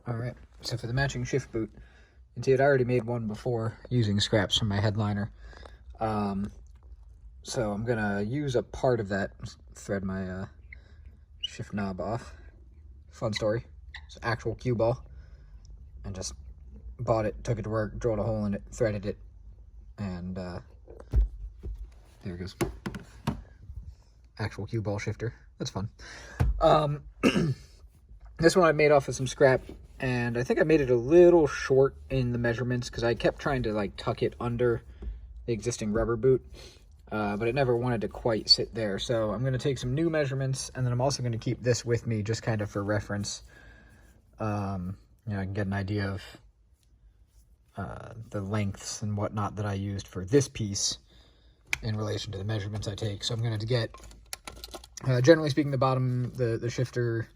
Alright, so for the matching shift boot, you can see I already made one before using scraps from my headliner. So I'm gonna use a part of that, thread my shift knob off. Fun story. It's an actual cue ball. And just bought it, took it to work, drilled a hole in it, threaded it, and there it goes. Actual cue ball shifter. That's fun. This one I made off of some scrap, and I think I made it a little short in the measurements because I kept trying to like tuck it under the existing rubber boot, but it never wanted to quite sit there. So I'm going to take some new measurements, and then I'm also going to keep this with me just kind of for reference. You know, I can get an idea of the lengths and whatnot that I used for this piece in relation to the measurements I take. So I'm going to get, generally speaking, the bottom, the shifter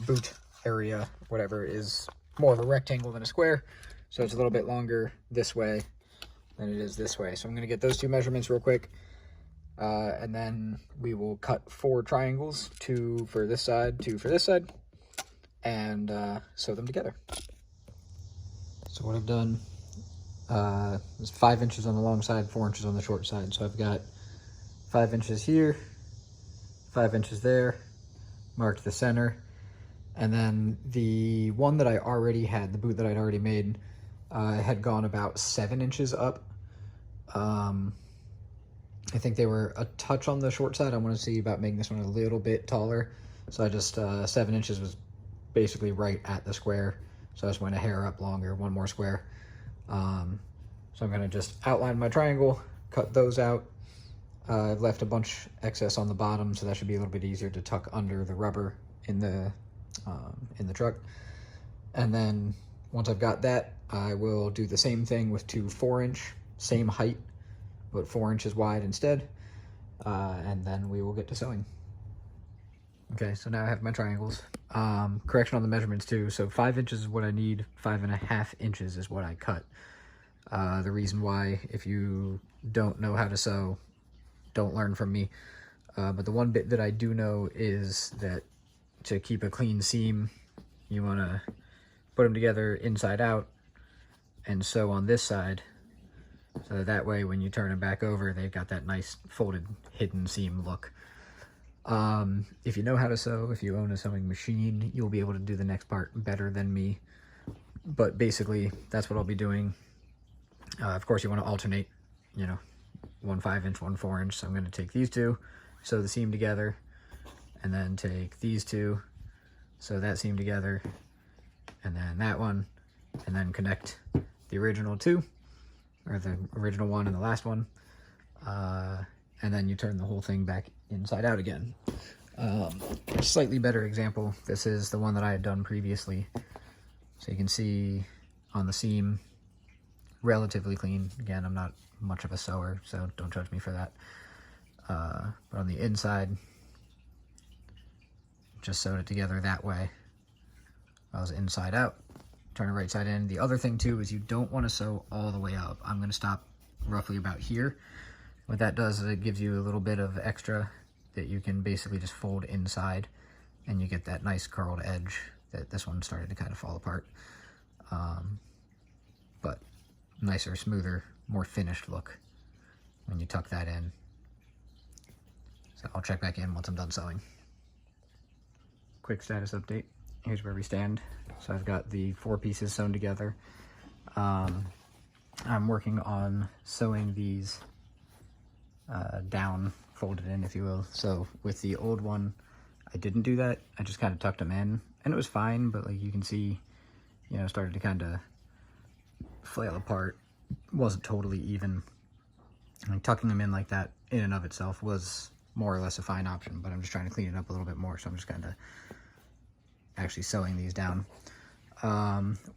boot area, whatever, is more of a rectangle than a square. So it's a little bit longer this way than it is this way. So I'm going to get those two measurements real quick. And then we will cut 4 triangles, 2 for this side, 2 for this side, and sew them together. So what I've done is 5 inches on the long side, 4 inches on the short side. So I've got 5 inches here, 5 inches there, marked the center. And then the one that I already had, the boot that I'd already made, had gone about 7 inches up. I think they were a touch on the short side. I want to see about making this one a little bit taller. So I just, 7 inches was basically right at the square. So I just went a hair up longer, 1 more square. So I'm going to just outline my triangle, cut those out. I've left a bunch excess on the bottom, so that should be a little bit easier to tuck under the rubber in the truck. And then once I've got that, I will do the same thing with 2 4-inch, same height, but 4 inches wide instead. And then we will get to sewing. Okay, so now I have my triangles. Correction on the measurements too. So 5 inches is what I need, 5.5 inches is what I cut. The reason why, if you don't know how to sew, don't learn from me. But the one bit that I do know is that to keep a clean seam, you want to put them together inside out and sew on this side. So that way when you turn them back over, they've got that nice folded hidden seam look. If you know how to sew, if you own a sewing machine, you'll be able to do the next part better than me. But basically, that's what I'll be doing. Of course, you want to alternate, you know, 1 5-inch, 1 4-inch. So I'm going to take these two, sew the seam together, and then take these two, sew that seam together, and then that one, and then connect the original two, or the original one and the last one, and then you turn the whole thing back inside out again. Slightly better example, this is the one that I had done previously. So you can see on the seam, relatively clean. Again, I'm not much of a sewer, so don't judge me for that. But on the inside, just sewed it together that way. I was inside out, turn it right side in. The other thing too is you don't want to sew all the way up. I'm going to stop roughly about here. What that does is it gives you a little bit of extra that you can basically just fold inside, and you get that nice curled edge that this one started to kind of fall apart. But nicer, smoother, more finished look when you tuck that in. So I'll check back in once I'm done sewing. Quick status update. Here's where we stand. So I've got the 4 pieces sewn together. I'm working on sewing these down, folded in, if you will. So with the old one, I didn't do that. I just kind of tucked them in, and it was fine, but like you can see, you know, started to kind of flail apart. Wasn't totally even. Like tucking them in like that in and of itself was more or less a fine option, but I'm just trying to clean it up a little bit more, so I'm just kind of actually sewing these down.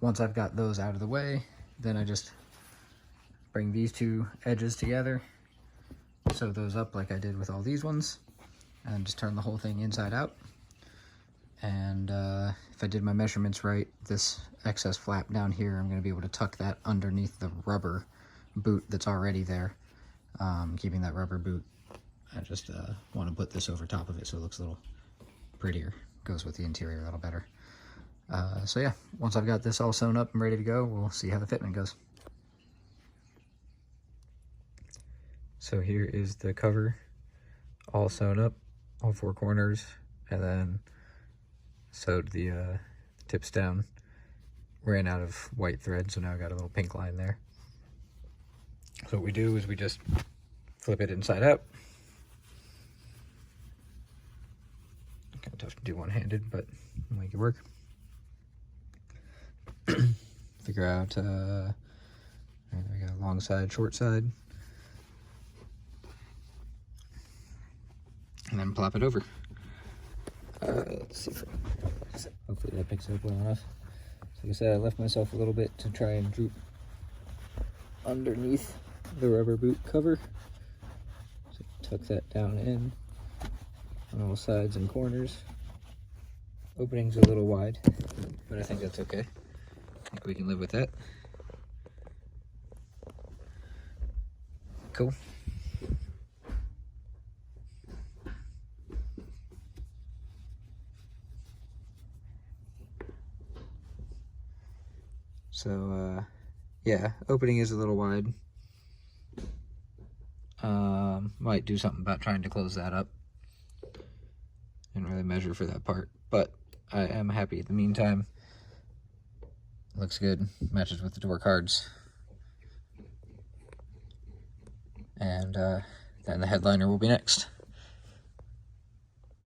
Once I've got those out of the way, then I just bring these 2 edges together, sew those up like I did with all these ones, and just turn the whole thing inside out. And if I did my measurements right, this excess flap down here, I'm going to be able to tuck that underneath the rubber boot that's already there. Keeping that rubber boot, I just want to put this over top of it so it looks a little prettier, goes with the interior a little better. So yeah, once I've got this all sewn up and ready to go, we'll see how the fitment goes. So here is the cover, all sewn up, all 4 corners, and then sewed the tips down. Ran out of white thread, so now I got a little pink line there. So what we do is we just flip it inside out. Kind of tough to do one-handed, but we'll make it work. Figure out, we got long side, short side. And then plop it over. Let's see if hopefully that picks it up well enough. So like I said, I left myself a little bit to try and droop underneath the rubber boot cover. So tuck that down in on all sides and corners. Opening's a little wide, but I think that's okay. I think we can live with that. Cool. So, yeah, opening is a little wide. Might do something about trying to close that up. Didn't really measure for that part, but I am happy in the meantime. Looks good, matches with the door cards. And then the headliner will be next.